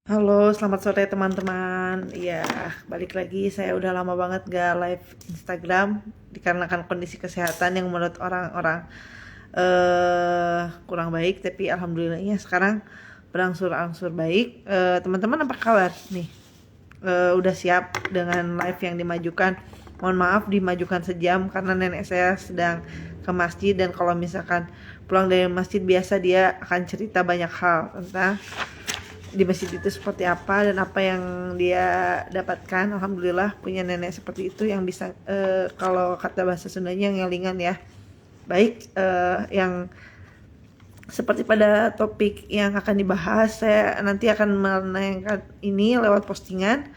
Halo, selamat sore teman-teman. Iya, balik lagi. Saya udah lama banget gak live Instagram dikarenakan kondisi kesehatan yang menurut orang-orang kurang baik. Tapi alhamdulillahnya sekarang berangsur-angsur baik. Teman-teman apa kabar nih? Udah siap dengan live yang dimajukan? Mohon maaf dimajukan sejam karena nenek saya sedang ke masjid, dan kalau misalkan pulang dari masjid biasa dia akan cerita banyak hal tentang di masjid itu seperti apa dan apa yang dia dapatkan. Alhamdulillah punya nenek seperti itu yang bisa kalau kata bahasa Sundanya ngelingan ya. Baik, yang seperti pada topik yang akan dibahas, saya nanti akan menayangkan ini lewat postingan.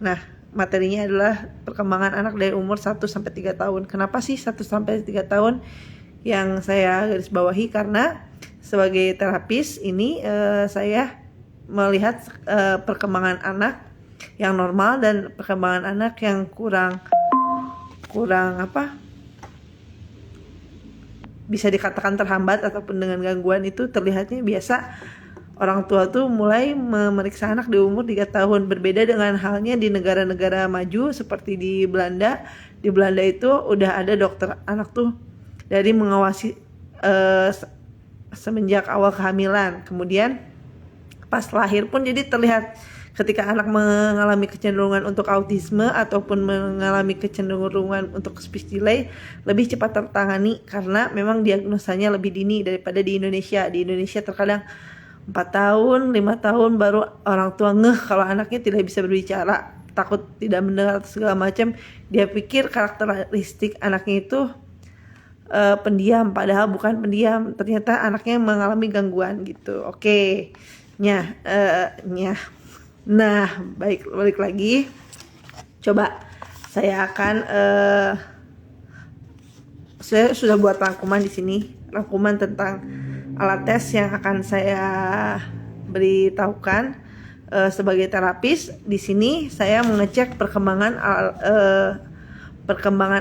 Nah, materinya adalah perkembangan anak dari umur 1 sampai 3 tahun. Kenapa sih 1 sampai 3 tahun yang saya garis bawahi? Karena sebagai terapis ini saya melihat perkembangan anak yang normal dan perkembangan anak yang kurang bisa dikatakan terhambat ataupun dengan gangguan. Itu terlihatnya biasa orang tua tuh mulai memeriksa anak di umur 3 tahun. Berbeda dengan halnya di negara-negara maju seperti di Belanda. Di Belanda itu udah ada dokter anak tuh dari mengawasi semenjak awal kehamilan. Kemudian pas lahir pun jadi terlihat ketika anak mengalami kecenderungan untuk autisme ataupun mengalami kecenderungan untuk speech delay lebih cepat tertangani karena memang diagnosanya lebih dini daripada di Indonesia. Di Indonesia terkadang 4 tahun, 5 tahun baru orang tua ngeh kalau anaknya tidak bisa berbicara, takut tidak mendengar segala macam. Dia pikir karakteristik anaknya itu pendiam, padahal bukan pendiam, ternyata anaknya mengalami gangguan gitu. Oke, nah, balik lagi. Coba saya akan saya sudah buat rangkuman di sini, rangkuman tentang alat tes yang akan saya beritahukan sebagai terapis. Di sini saya mengecek perkembangan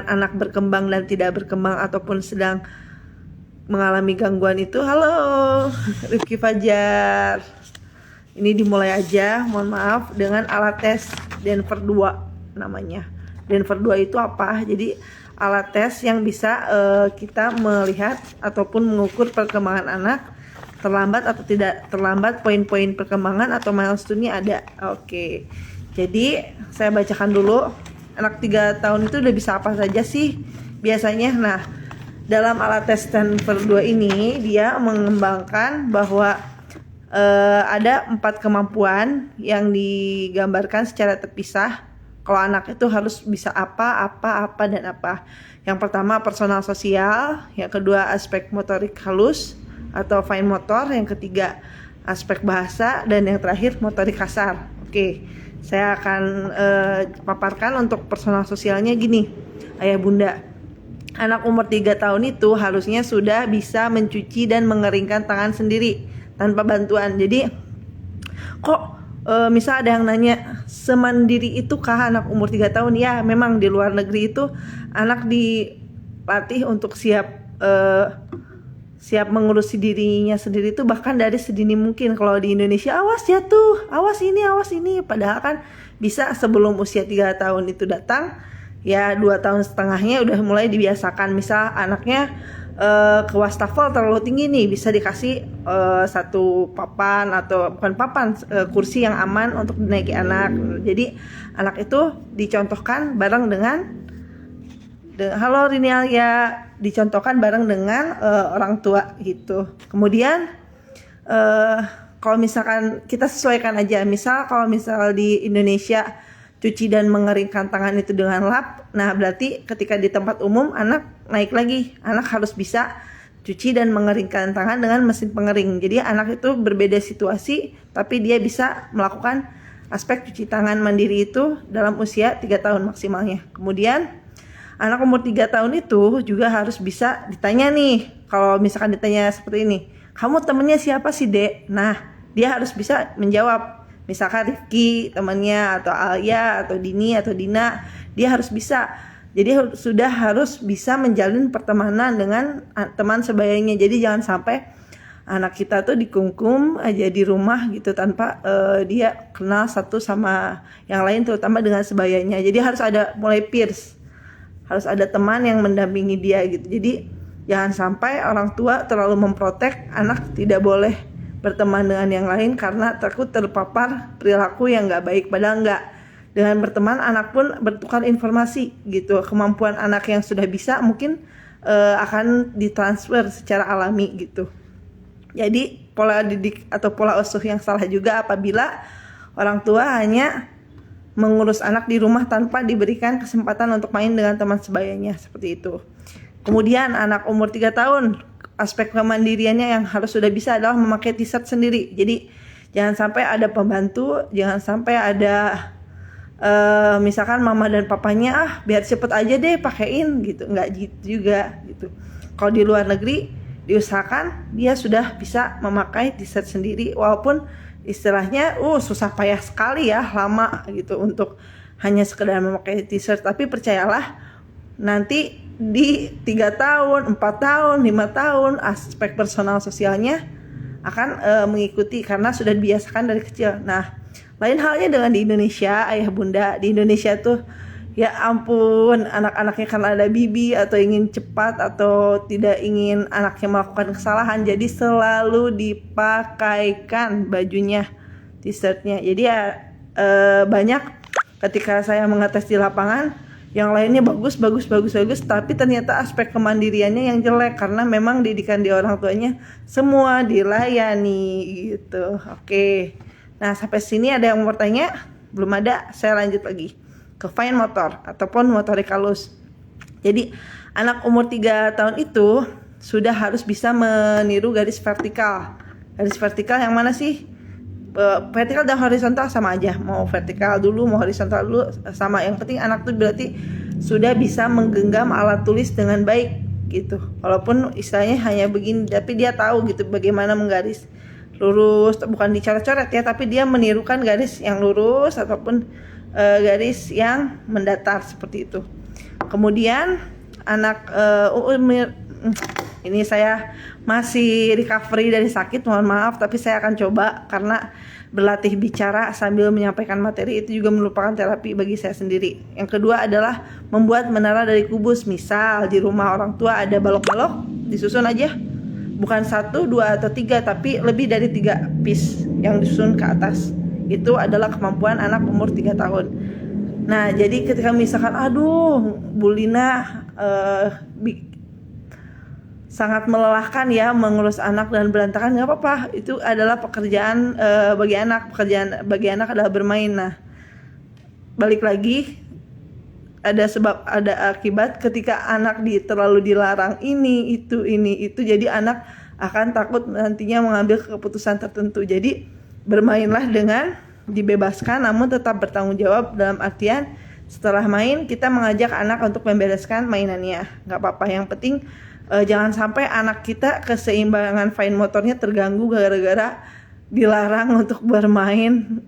anak berkembang dan tidak berkembang ataupun sedang mengalami gangguan itu. Halo Rifki Fajar. Ini dimulai aja, mohon maaf, dengan alat tes Denver 2 namanya. Denver 2 itu apa? Jadi alat tes yang bisa kita melihat ataupun mengukur perkembangan anak, terlambat atau tidak terlambat, poin-poin perkembangan atau milestone-nya ada. Oke. Jadi saya bacakan dulu. Anak 3 tahun itu udah bisa apa saja sih biasanya? Nah, dalam alat tes Stanford 2 ini dia mengembangkan bahwa ada 4 kemampuan yang digambarkan secara terpisah. Kalau anak itu harus bisa apa, dan apa. Yang pertama personal sosial, yang kedua aspek motorik halus atau fine motor, yang ketiga aspek bahasa, dan yang terakhir motorik kasar. Oke, saya akan paparkan untuk personal sosialnya gini. Ayah bunda, anak umur 3 tahun itu harusnya sudah bisa mencuci dan mengeringkan tangan sendiri tanpa bantuan. Jadi kok misal ada yang nanya, semandiri itu kah anak umur 3 tahun? Ya, memang di luar negeri itu anak dilatih untuk siap mengurusi dirinya sendiri itu bahkan dari sedini mungkin. Kalau di Indonesia awas jatuh, awas ini, padahal kan bisa sebelum usia 3 tahun itu datang. Ya 2 tahun setengahnya udah mulai dibiasakan. Misal anaknya ke wastafel terlalu tinggi nih, bisa dikasih satu papan atau bukan papan, kursi yang aman untuk dinaiki anak. Jadi anak itu dicontohkan bareng dengan halo Rinialia, dicontohkan bareng dengan orang tua gitu. Kemudian kalau misalkan kita sesuaikan aja, misal kalau misal di Indonesia cuci dan mengeringkan tangan itu dengan lap, nah berarti ketika di tempat umum anak naik lagi, anak harus bisa cuci dan mengeringkan tangan dengan mesin pengering. Jadi anak itu berbeda situasi, tapi dia bisa melakukan aspek cuci tangan mandiri itu dalam usia 3 tahun maksimalnya. Kemudian anak umur 3 tahun itu juga harus bisa ditanya nih, kalau misalkan ditanya seperti ini, kamu temennya siapa sih dek? Nah dia harus bisa menjawab. Misalkan Rifki temannya, atau Alia, atau Dini, atau Dina, dia harus bisa. Jadi sudah harus bisa menjalin pertemanan dengan teman sebayanya. Jadi jangan sampai anak kita tuh dikungkum aja di rumah gitu tanpa dia kenal satu sama yang lain, terutama dengan sebayanya. Jadi harus ada mulai peers, harus ada teman yang mendampingi dia gitu. Jadi jangan sampai orang tua terlalu memprotek anak, tidak boleh berteman dengan yang lain karena takut terpapar perilaku yang nggak baik. Padahal nggak, dengan berteman anak pun bertukar informasi gitu. Kemampuan anak yang sudah bisa mungkin akan ditransfer secara alami gitu. Jadi pola didik atau pola asuh yang salah juga apabila orang tua hanya mengurus anak di rumah tanpa diberikan kesempatan untuk main dengan teman sebayanya, seperti itu. Kemudian anak umur 3 tahun, aspek kemandiriannya yang harus sudah bisa adalah memakai t-shirt sendiri. Jadi jangan sampai ada pembantu, jangan sampai ada misalkan mama dan papanya biar cepet aja deh pakein gitu, nggak gitu juga gitu. Kalau di luar negeri diusahakan dia sudah bisa memakai t-shirt sendiri, walaupun istilahnya susah payah sekali ya, lama gitu untuk hanya sekedar memakai t-shirt. Tapi percayalah, nanti di 3 tahun, 4 tahun, 5 tahun aspek personal sosialnya akan mengikuti karena sudah dibiasakan dari kecil. Nah, lain halnya dengan di Indonesia, ayah bunda. Di Indonesia tuh ya ampun, anak-anaknya karena ada bibi atau ingin cepat atau tidak ingin anaknya melakukan kesalahan, jadi selalu dipakaikan bajunya, t-shirtnya. Jadi ya banyak ketika saya mengetes di lapangan, yang lainnya bagus, tapi ternyata aspek kemandiriannya yang jelek karena memang didikan di orang tuanya semua dilayani gitu. Oke. Nah, sampai sini ada yang mau bertanya? Belum ada, saya lanjut lagi ke fine motor ataupun motorik halus. Jadi anak umur 3 tahun itu sudah harus bisa meniru garis vertikal. Garis vertikal yang mana sih? Vertikal dan horizontal sama aja. Mau vertikal dulu, mau horizontal dulu sama. Yang penting anak tuh berarti sudah bisa menggenggam alat tulis dengan baik gitu. Walaupun istilahnya hanya begini, tapi dia tahu gitu bagaimana menggaris lurus, bukan dicoret-coret ya, tapi dia menirukan garis yang lurus ataupun garis yang mendatar seperti itu. Kemudian anak ini saya masih recovery dari sakit, mohon maaf, tapi saya akan coba karena berlatih bicara sambil menyampaikan materi itu juga merupakan terapi bagi saya sendiri. Yang kedua adalah membuat menara dari kubus. Misal di rumah orang tua ada balok-balok, disusun aja. Bukan 1, 2, atau 3, tapi lebih dari 3 piece yang disusun ke atas. Itu adalah kemampuan anak umur 3 tahun. Nah, jadi ketika misalkan Bu Lina sangat melelahkan ya mengurus anak dan berantakan, nggak apa-apa. Itu adalah pekerjaan bagi anak. Pekerjaan bagi anak adalah bermain. Nah, balik lagi, ada sebab ada akibat ketika anak terlalu dilarang ini itu, jadi anak akan takut nantinya mengambil keputusan tertentu. Jadi bermainlah dengan dibebaskan namun tetap bertanggung jawab, dalam artian setelah main kita mengajak anak untuk membereskan mainannya, nggak apa-apa. Yang penting jangan sampai anak kita keseimbangan fine motornya terganggu gara-gara dilarang untuk bermain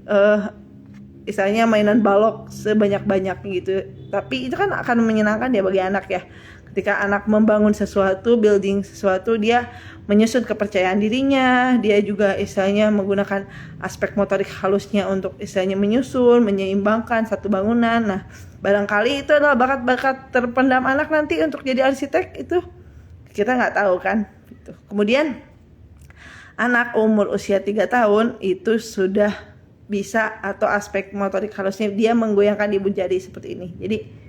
misalnya mainan balok sebanyak-banyak gitu. Tapi itu kan akan menyenangkan ya bagi anak ya. Ketika anak membangun sesuatu, building sesuatu, dia menyusun kepercayaan dirinya, dia juga istilahnya menggunakan aspek motorik halusnya untuk istilahnya menyusun, menyeimbangkan satu bangunan. Nah, barangkali itu adalah bakat-bakat terpendam anak nanti untuk jadi arsitek, itu kita nggak tahu kan gitu. Kemudian anak umur usia 3 tahun itu sudah bisa, atau aspek motorik halusnya dia menggoyangkan ibu jari seperti ini. Jadi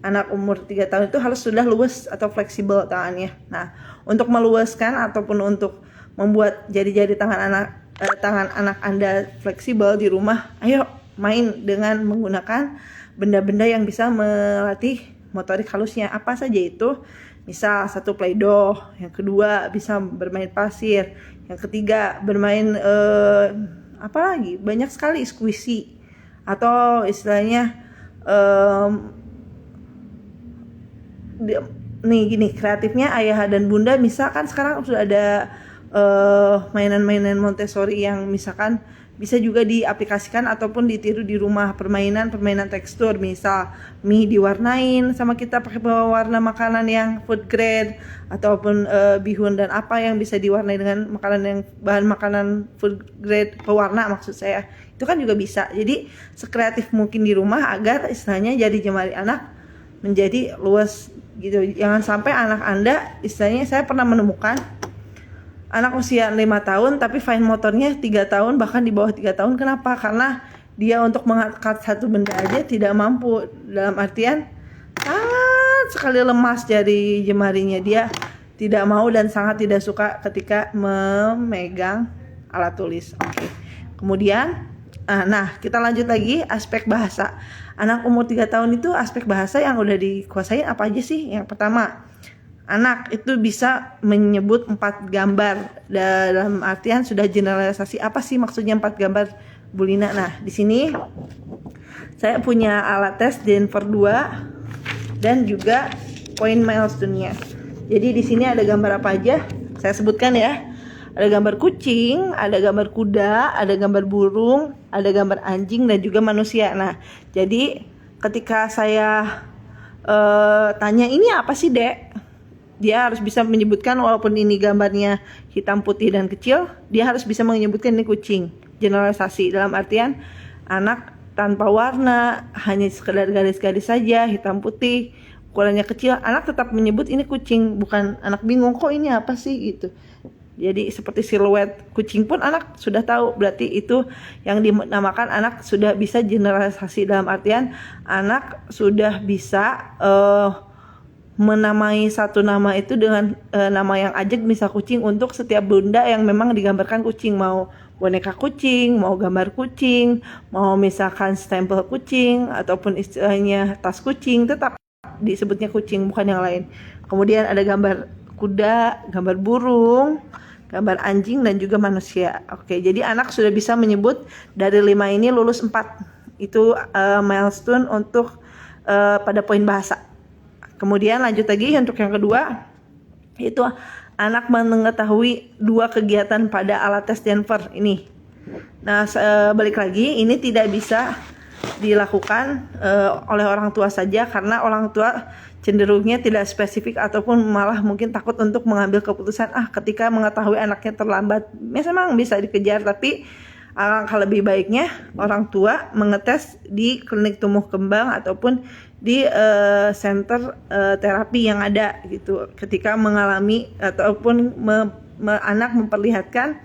anak umur 3 tahun itu harus sudah luwes atau fleksibel tangannya. Nah, untuk meluaskan ataupun untuk membuat jari-jari tangan anak Anda fleksibel di rumah, ayo main dengan menggunakan benda-benda yang bisa melatih motorik halusnya. Apa saja itu? Misal 1 Play-Doh, yang kedua bisa bermain pasir, yang ketiga bermain apa lagi? Banyak sekali, squishy, atau istilahnya nih gini, kreatifnya ayah dan bunda misalkan sekarang sudah ada mainan-mainan Montessori yang misalkan bisa juga diaplikasikan ataupun ditiru di rumah. Permainan tekstur, misal mie diwarnain sama kita pakai warna makanan yang food grade, ataupun bihun dan apa yang bisa diwarnai dengan makanan yang bahan makanan food grade pewarna maksud saya, itu kan juga bisa. Jadi sekreatif mungkin di rumah agar istilahnya jari jemari anak menjadi luas gitu. Jangan sampai anak Anda, istilahnya saya pernah menemukan anak usia 5 tahun tapi fine motornya 3 tahun, bahkan di bawah 3 tahun. Kenapa? Karena dia untuk mengangkat satu benda aja tidak mampu. Dalam artian sangat sekali lemas jari jemarinya. Dia tidak mau dan sangat tidak suka ketika memegang alat tulis. Oke. Kemudian nah, kita lanjut lagi aspek bahasa. Anak umur 3 tahun itu aspek bahasa yang udah dikuasain apa aja sih? Yang pertama, anak itu bisa menyebut 4 gambar. Dalam artian sudah generalisasi. Apa sih maksudnya 4 gambar, Bu Lina? Nah, di sini saya punya alat tes Denver 2 dan juga poin milestone-nya. Jadi di sini ada gambar apa aja? Saya sebutkan ya. Ada gambar kucing, ada gambar kuda, ada gambar burung, ada gambar anjing dan juga manusia. Nah, jadi ketika saya tanya ini apa sih, Dek? Dia harus bisa menyebutkan, walaupun ini gambarnya hitam putih dan kecil, dia harus bisa menyebutkan ini kucing. Generalisasi dalam artian anak tanpa warna, hanya sekedar garis-garis saja, hitam putih, ukurannya kecil, anak tetap menyebut ini kucing, bukan anak bingung kok ini apa sih gitu. Jadi seperti siluet kucing pun anak sudah tahu, berarti itu yang dinamakan anak sudah bisa generalisasi. Dalam artian anak sudah bisa menamai satu nama itu dengan nama yang ajak, misal kucing, untuk setiap benda yang memang digambarkan kucing. Mau boneka kucing, mau gambar kucing, mau misalkan stempel kucing, ataupun istilahnya tas kucing, tetap disebutnya kucing, bukan yang lain. Kemudian ada gambar kuda, gambar burung, gambar anjing, dan juga manusia. Oke, jadi anak sudah bisa menyebut dari 5 ini lulus 4. Itu milestone untuk pada poin bahasa. Kemudian lanjut lagi untuk yang kedua, itu anak mengetahui 2 kegiatan pada alat tes Denver ini. Nah, balik lagi, ini tidak bisa dilakukan oleh orang tua saja, karena orang tua cenderungnya tidak spesifik ataupun malah mungkin takut untuk mengambil keputusan ketika mengetahui anaknya terlambat. Memang bisa dikejar, tapi alangkah lebih baiknya orang tua mengetes di klinik tumbuh kembang ataupun di center terapi yang ada gitu, ketika mengalami ataupun anak memperlihatkan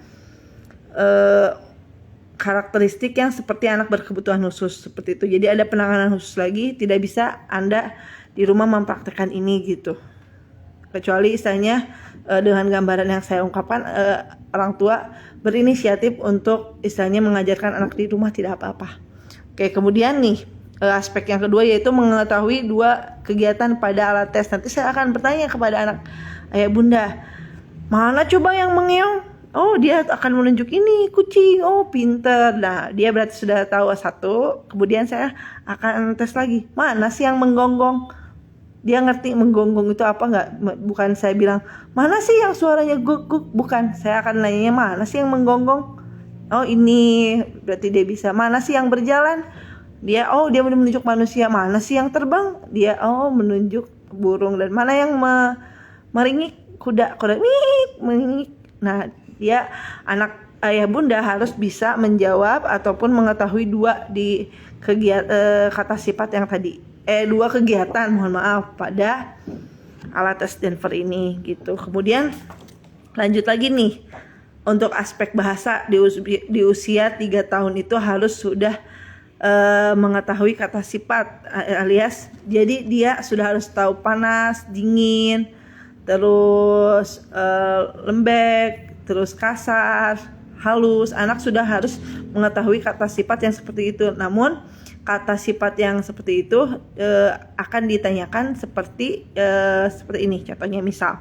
karakteristik yang seperti anak berkebutuhan khusus seperti itu. Jadi ada penanganan khusus lagi, tidak bisa Anda di rumah mempraktekkan ini gitu. Kecuali istilahnya dengan gambaran yang saya ungkapkan, orang tua berinisiatif untuk istilahnya mengajarkan anak di rumah, tidak apa-apa. Oke, kemudian nih aspek yang kedua yaitu mengetahui 2 kegiatan pada alat tes. Nanti saya akan bertanya kepada anak, ayah bunda, mana coba yang mengeong? Oh, dia akan menunjuk ini kucing. Oh, pinter. Nah, dia berarti sudah tahu 1. Kemudian saya akan tes lagi, mana sih yang menggonggong? Dia ngerti menggonggong itu apa nggak? Bukan saya bilang mana sih yang suaranya guk guk, bukan. Saya akan nanya mana sih yang menggonggong? Oh, ini berarti dia bisa. Mana sih yang berjalan? Dia menunjuk manusia. Mana sih yang terbang? Dia menunjuk burung. Dan mana yang meringik? Kuda mingik. Nah, dia anak ayah bunda harus bisa menjawab ataupun mengetahui 2 di kata sifat yang tadi. 2 kegiatan, mohon maaf, pada alat tes Denver ini gitu. Kemudian lanjut lagi nih, untuk aspek bahasa di usia 3 tahun itu harus sudah mengetahui kata sifat, alias jadi dia sudah harus tahu panas, dingin, terus lembek, terus kasar, halus. Anak sudah harus mengetahui kata sifat yang seperti itu. Namun kata sifat yang seperti itu akan ditanyakan seperti ini. Contohnya misal,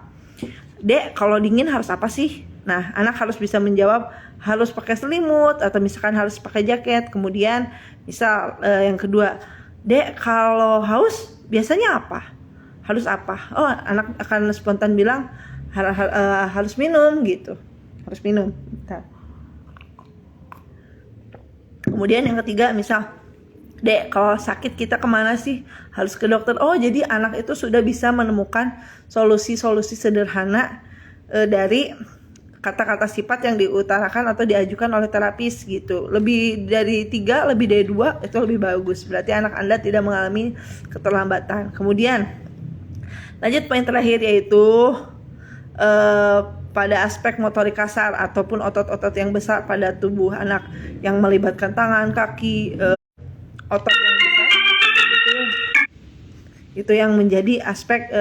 Dek, kalau dingin harus apa sih? Nah, anak harus bisa menjawab harus pakai selimut atau misalkan harus pakai jaket. Kemudian misal yang kedua, Dek, kalau haus biasanya apa? Harus apa? Oh, anak akan spontan bilang harus minum gitu. Harus minum. Bentar. Kemudian yang ketiga, misal, Dek, kalau sakit kita kemana sih? Harus ke dokter. Oh, jadi anak itu sudah bisa menemukan solusi-solusi sederhana dari kata-kata sifat yang diutarakan atau diajukan oleh terapis gitu. Lebih dari 3, lebih dari 2 itu lebih bagus. Berarti anak Anda tidak mengalami keterlambatan. Kemudian lanjut poin terakhir, yaitu pada aspek motorik kasar ataupun otot-otot yang besar pada tubuh anak yang melibatkan tangan, kaki, otot yang besar, itu yang menjadi aspek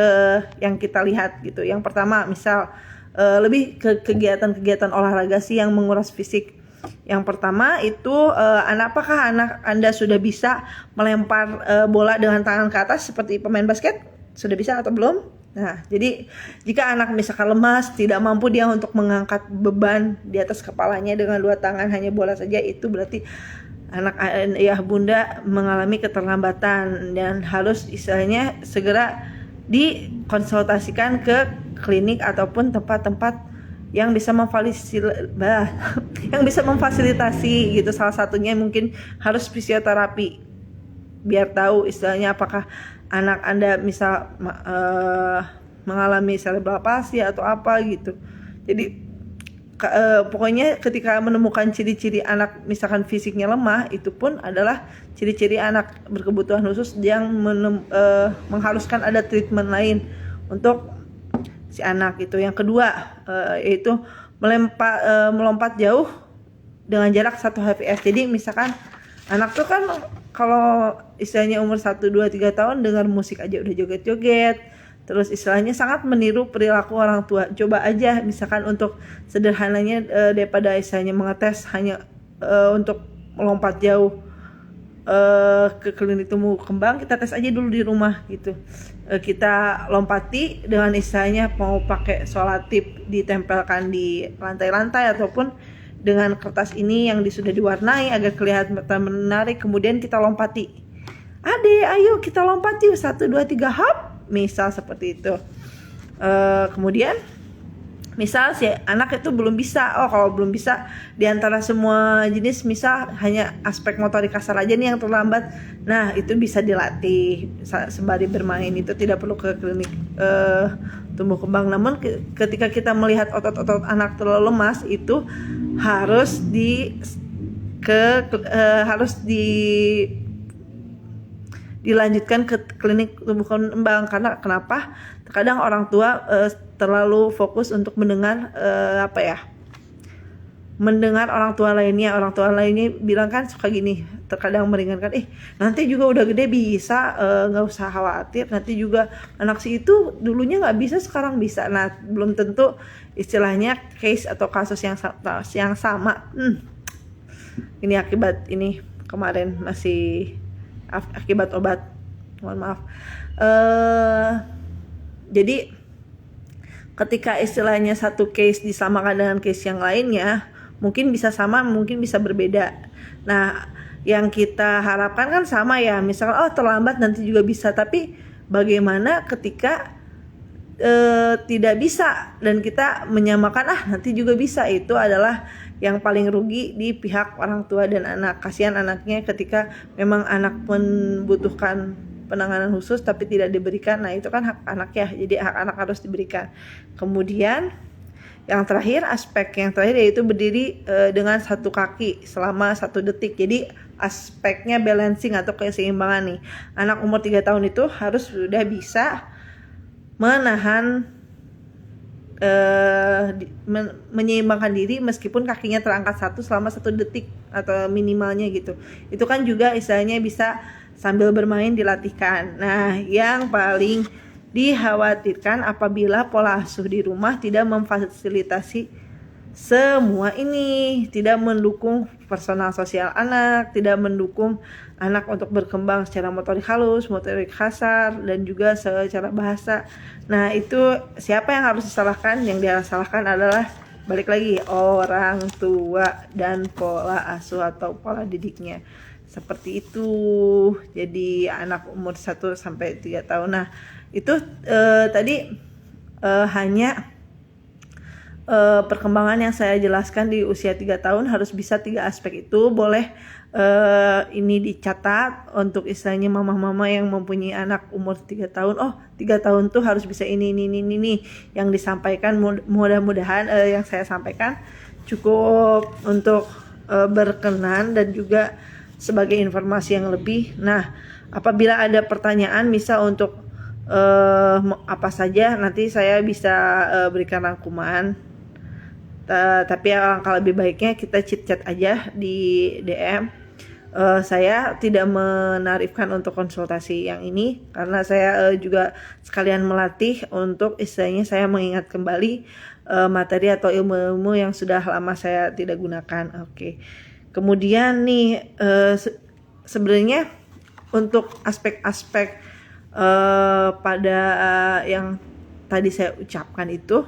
yang kita lihat gitu. Yang pertama, misal lebih ke kegiatan-kegiatan olahraga sih yang menguras fisik. Yang pertama itu apakah anak Anda sudah bisa melempar bola dengan tangan ke atas seperti pemain basket? Sudah bisa atau belum? Nah, jadi jika anak misalkan lemas, tidak mampu dia untuk mengangkat beban di atas kepalanya dengan 2 tangan, hanya bola saja, itu berarti anak ayah bunda mengalami keterlambatan dan harus istilahnya segera dikonsultasikan ke klinik ataupun tempat-tempat yang bisa memfasilitasi gitu. Salah satunya mungkin harus fisioterapi, biar tahu istilahnya apakah anak Anda misal mengalami cerebral palsy atau apa gitu. Jadi pokoknya ketika menemukan ciri-ciri anak misalkan fisiknya lemah, itu pun adalah ciri-ciri anak berkebutuhan khusus yang mengharuskan ada treatment lain untuk si anak itu. Yang kedua yaitu melompat jauh dengan jarak 1 HPS. Jadi misalkan anak tuh kan kalau istilahnya umur 1, 2, 3 tahun dengar musik aja udah joget-joget, terus istilahnya sangat meniru perilaku orang tua. Coba aja misalkan untuk sederhananya daripada istilahnya mengetes hanya untuk melompat jauh ke klinik tumbuh kembang, kita tes aja dulu di rumah gitu. Kita lompati dengan istilahnya mau pakai solatip ditempelkan di lantai-lantai ataupun dengan kertas ini yang sudah diwarnai agar kelihatan menarik. Kemudian kita lompati. Ade, ayo kita lompat yuk, 1, 2, 3 hop, misal seperti itu. Kemudian misal si anak itu belum bisa, kalau belum bisa di antara semua jenis, misal hanya aspek motorik kasar aja nih yang terlambat, nah itu bisa dilatih sembari bermain, itu tidak perlu ke klinik tumbuh kembang. Namun ketika kita melihat otot-otot anak terlalu lemas, itu harus dilanjutkan ke klinik tumbuh kembang. Karena kenapa? Terkadang orang tua terlalu fokus untuk mendengar mendengar orang tua lainnya bilang kan suka gini, terkadang meringankan, nanti juga udah gede bisa, nggak usah khawatir, nanti juga anak si itu dulunya nggak bisa sekarang bisa. Nah, belum tentu istilahnya case atau kasus yang sama. Ini akibat ini kemarin masih akibat obat, mohon maaf. Jadi ketika istilahnya satu case disamakan dengan case yang lainnya, mungkin bisa sama, mungkin bisa berbeda. Nah, yang kita harapkan kan sama ya, misalkan terlambat nanti juga bisa, tapi bagaimana ketika tidak bisa dan kita menyamakan nanti juga bisa? Itu adalah yang paling rugi di pihak orang tua dan anak. Kasihan anaknya ketika memang anak membutuhkan penanganan khusus tapi tidak diberikan. Nah, itu kan hak anak ya, jadi hak anak harus diberikan. Kemudian aspek yang terakhir yaitu berdiri dengan 1 kaki selama 1 detik. Jadi aspeknya balancing atau keseimbangan nih. Anak umur 3 tahun itu harus sudah bisa menahan menyeimbangkan diri meskipun kakinya terangkat 1 selama 1 detik atau minimalnya gitu. Itu kan juga istilahnya bisa sambil bermain dilatihkan. Nah, yang paling dikhawatirkan apabila pola asuh di rumah tidak memfasilitasi semua ini, tidak mendukung personal sosial anak, tidak mendukung anak untuk berkembang secara motorik halus, motorik kasar, dan juga secara bahasa. Nah, itu siapa yang harus disalahkan? Yang disalahkan adalah balik lagi orang tua dan pola asuh atau pola didiknya. Seperti itu. Jadi anak umur 1 sampai 3 tahun. Nah, itu tadi hanya perkembangan yang saya jelaskan di usia 3 tahun harus bisa 3 aspek itu. Boleh ini dicatat untuk istilahnya mama-mama yang mempunyai anak umur 3 tahun. Oh, 3 tahun tuh harus bisa ini yang disampaikan. Mudah-mudahan yang saya sampaikan cukup untuk berkenan dan juga sebagai informasi yang lebih. Nah, apabila ada pertanyaan misal untuk apa saja, nanti saya bisa berikan rangkuman. Tapi alangkah lebih baiknya kita chit-chat aja di DM. Saya tidak menarifkan untuk konsultasi yang ini karena saya juga sekalian melatih untuk istilahnya saya mengingat kembali materi atau ilmu-ilmu yang sudah lama saya tidak gunakan. Oke. Kemudian nih sebenarnya untuk aspek-aspek pada yang tadi saya ucapkan itu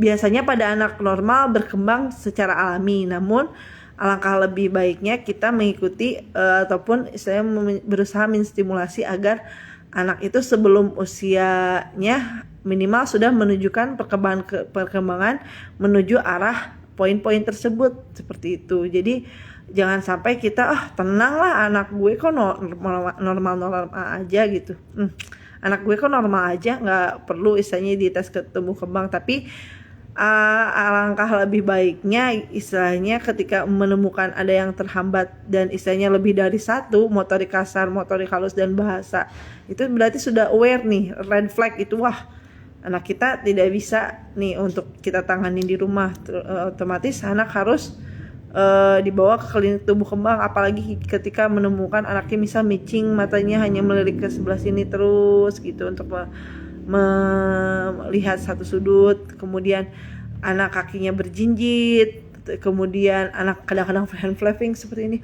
biasanya pada anak normal berkembang secara alami, namun alangkah lebih baiknya kita mengikuti ataupun istilahnya berusaha menstimulasi agar anak itu sebelum usianya minimal sudah menunjukkan perkembangan menuju arah poin-poin tersebut seperti itu. Jadi jangan sampai kita tenanglah, anak gue kok normal aja gitu. Anak gue kok normal aja, nggak perlu istilahnya dites ke tumbuh kembang. Tapi alangkah lebih baiknya istilahnya ketika menemukan ada yang terhambat dan istilahnya lebih dari satu, motorik kasar, motorik halus, dan bahasa, itu berarti sudah aware nih, red flag itu. Wah, anak kita tidak bisa nih untuk kita tanganin di rumah. Otomatis anak harus dibawa ke klinik tumbuh kembang. Apalagi ketika menemukan anaknya misal micing, matanya hanya melirik ke sebelah sini terus gitu untuk melihat satu sudut, kemudian anak kakinya berjinjit, kemudian anak kadang-kadang hand flapping seperti ini,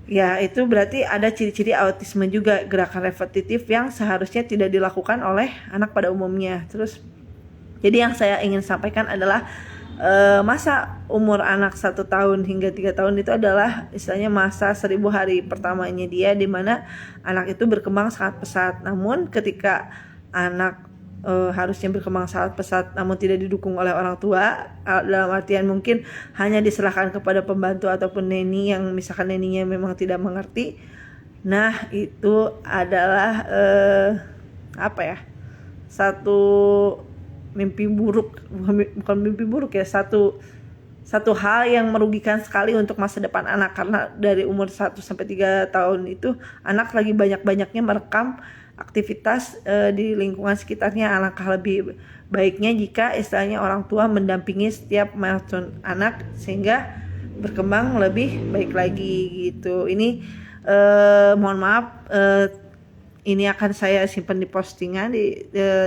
ya itu berarti ada ciri-ciri autisme juga, gerakan repetitif yang seharusnya tidak dilakukan oleh anak pada umumnya. Terus jadi yang saya ingin sampaikan adalah masa umur anak 1 tahun hingga 3 tahun itu adalah istilahnya masa 1000 hari pertamanya dia, di mana anak itu berkembang sangat pesat. Namun ketika anak harusnya berkembang sangat pesat namun tidak didukung oleh orang tua, dalam artian mungkin hanya diserahkan kepada pembantu ataupun neni yang misalkan neninya memang tidak mengerti, nah itu adalah satu mimpi buruk, bukan mimpi buruk ya, satu hal yang merugikan sekali untuk masa depan anak. Karena dari umur 1 sampai 3 tahun itu anak lagi banyak-banyaknya merekam aktivitas di lingkungan sekitarnya. Alangkah lebih baiknya jika istilahnya orang tua mendampingi setiap milestone anak sehingga berkembang lebih baik lagi gitu. Ini mohon maaf, ini akan saya simpan di postingan,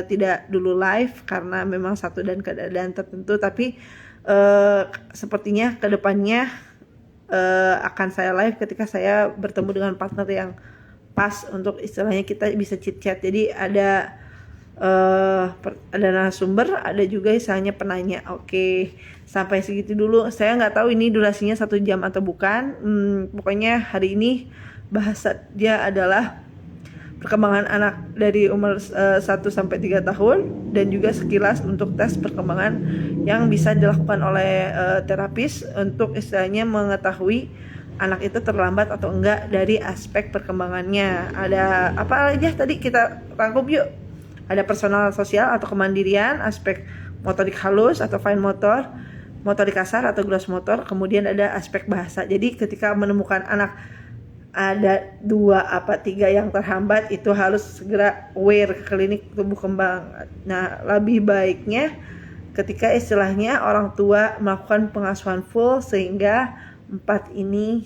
tidak dulu live karena memang satu dan keadaan tertentu. Tapi sepertinya kedepannya akan saya live ketika saya bertemu dengan partner yang pas untuk istilahnya kita bisa chit-chat. Jadi ada narasumber, ada juga istilahnya penanya. Oke, sampai segitu dulu. Saya nggak tahu ini durasinya 1 jam atau bukan. Pokoknya hari ini bahasa dia adalah perkembangan anak dari umur 1 sampai 3 tahun dan juga sekilas untuk tes perkembangan yang bisa dilakukan oleh terapis untuk istilahnya mengetahui anak itu terlambat atau enggak dari aspek perkembangannya. Ada apa aja tadi kita rangkum yuk. Ada personal sosial atau kemandirian, aspek motorik halus atau fine motor, motorik kasar atau gross motor, kemudian ada aspek bahasa. Jadi ketika menemukan anak ada 2 apa 3 yang terhambat, itu harus segera aware ke klinik tumbuh kembang. Nah, lebih baiknya ketika istilahnya orang tua melakukan pengasuhan full sehingga 4 ini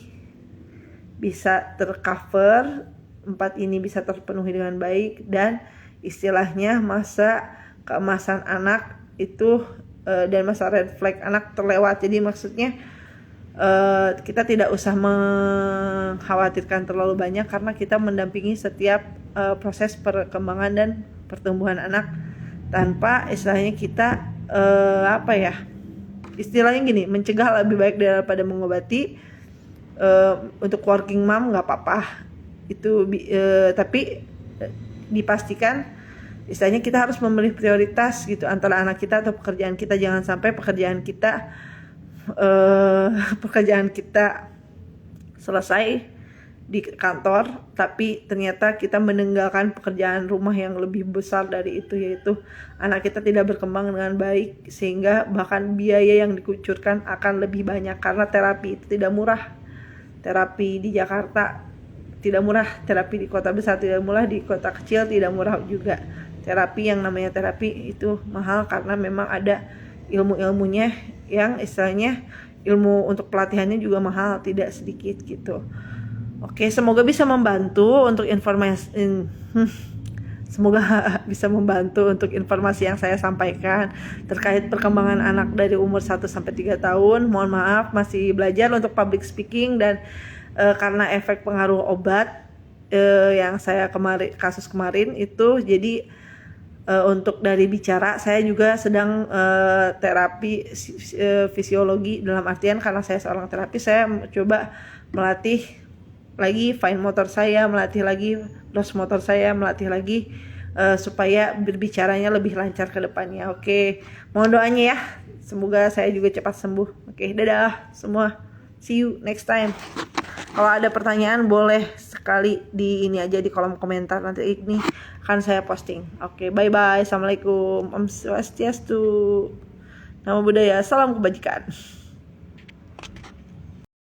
bisa tercover, 4 ini bisa terpenuhi dengan baik, dan istilahnya masa keemasan anak itu dan masa red flag anak terlewat. Jadi maksudnya kita tidak usah mengkhawatirkan terlalu banyak karena kita mendampingi setiap proses perkembangan dan pertumbuhan anak tanpa istilahnya kita istilahnya gini, mencegah lebih baik daripada mengobati. Untuk working mom nggak apa-apa itu, tapi dipastikan istilahnya kita harus memilih prioritas gitu antara anak kita atau pekerjaan kita. Jangan sampai pekerjaan kita selesai di kantor, tapi ternyata kita meninggalkan pekerjaan rumah yang lebih besar dari itu, yaitu anak kita tidak berkembang dengan baik, sehingga bahkan biaya yang dikucurkan akan lebih banyak karena terapi itu tidak murah. Terapi di Jakarta tidak murah, terapi di kota besar tidak murah, di kota kecil tidak murah juga. Terapi yang namanya terapi itu mahal karena memang ada ilmu-ilmunya yang istilahnya ilmu untuk pelatihannya juga mahal, tidak sedikit gitu. Oke, semoga bisa membantu untuk informasi yang saya sampaikan terkait perkembangan anak dari umur 1 sampai 3 tahun. Mohon maaf, masih belajar untuk public speaking dan karena efek pengaruh obat yang saya kasus kemarin itu, jadi untuk dari bicara saya juga sedang terapi fisiologi, dalam artian karena saya seorang terapis, saya coba melatih lagi fine motor saya, melatih lagi gross motor saya, melatih lagi supaya berbicaranya lebih lancar ke depannya. Oke, mohon doanya ya, semoga saya juga cepat sembuh. Oke, dadah semua, see you next time. Kalau ada pertanyaan boleh sekali di ini aja di kolom komentar, nanti ini akan saya posting. Oke, bye bye, assalamualaikum, Om Swastiastu, Namo Buddhaya, salam kebajikan.